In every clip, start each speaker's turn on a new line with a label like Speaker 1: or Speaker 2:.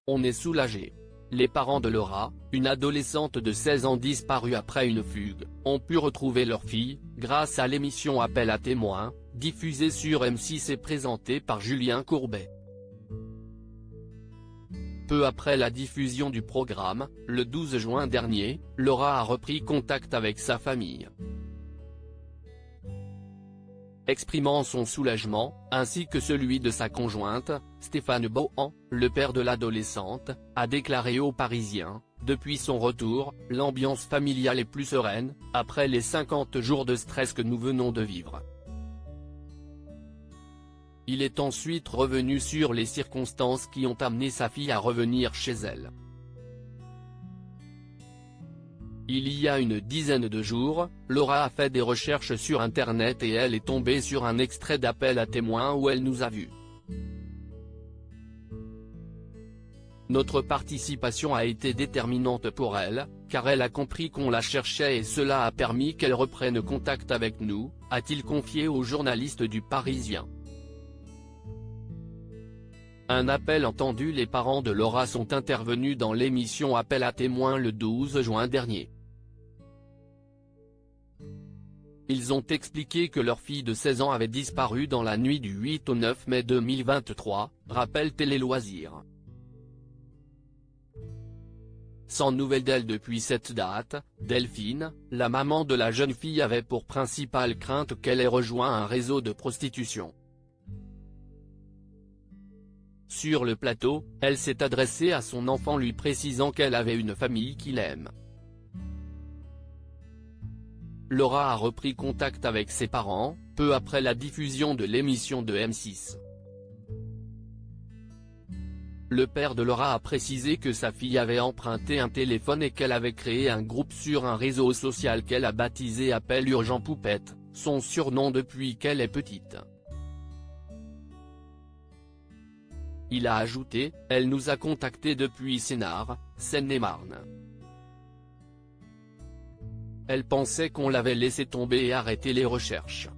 Speaker 1: On est soulagé. Les parents de Laura, une adolescente de 16 ans disparue après une fugue, ont pu retrouver leur fille, grâce à l'émission Appel à témoins, diffusée sur M6 et présentée par Julien Courbet. Peu après la diffusion du programme, le 12 juin dernier, Laura a repris contact avec sa famille. Exprimant son soulagement, ainsi que celui de sa conjointe, Stéphane Bohan, le père de l'adolescente, a déclaré aux Parisiens: « Depuis son retour, l'ambiance familiale est plus sereine, après les 50 jours de stress que nous venons de vivre. » Il est ensuite revenu sur les circonstances qui ont amené sa fille à revenir chez elle. Il y a une dizaine de jours, Laura a fait des recherches sur Internet et elle est tombée sur un extrait d'Appel à témoins où elle nous a vus. Notre participation a été déterminante pour elle, car elle a compris qu'on la cherchait et cela a permis qu'elle reprenne contact avec nous, a-t-il confié aux journalistes du Parisien. Un appel entendu. Les parents de Laura sont intervenus dans l'émission Appel à témoins le 12 juin dernier. Ils ont expliqué que leur fille de 16 ans avait disparu dans la nuit du 8 au 9 mai 2023, rappelle Télé Loisirs. Sans nouvelles d'elle depuis cette date, Delphine, la maman de la jeune fille, avait pour principale crainte qu'elle ait rejoint un réseau de prostitution. Sur le plateau, elle s'est adressée à son enfant lui précisant qu'elle avait une famille qui l'aime. Laura a repris contact avec ses parents, peu après la diffusion de l'émission de M6. Le père de Laura a précisé que sa fille avait emprunté un téléphone et qu'elle avait créé un groupe sur un réseau social qu'elle a baptisé Appel Urgent Poupette, son surnom depuis qu'elle est petite. Il a ajouté: « Elle nous a contactés depuis Sénart, Seine-et-Marne. Elle pensait qu'on l'avait laissé tomber et arrêté les recherches.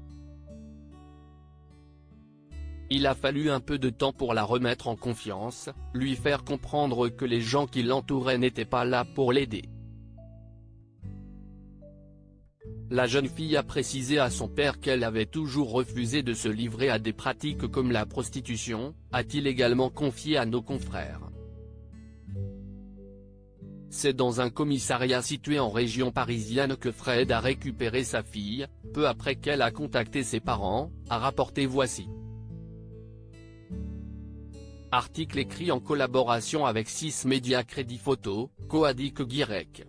Speaker 1: Il a fallu un peu de temps pour la remettre en confiance, lui faire comprendre que les gens qui l'entouraient n'étaient pas là pour l'aider. » La jeune fille a précisé à son père qu'elle avait toujours refusé de se livrer à des pratiques comme la prostitution, a-t-il également confié à nos confrères. C'est dans un commissariat situé en région parisienne que Fred a récupéré sa fille, peu après qu'elle a contacté ses parents, a rapporté Voici. Article écrit en collaboration avec 6 médias Crédit Photo, Coadic Guirec.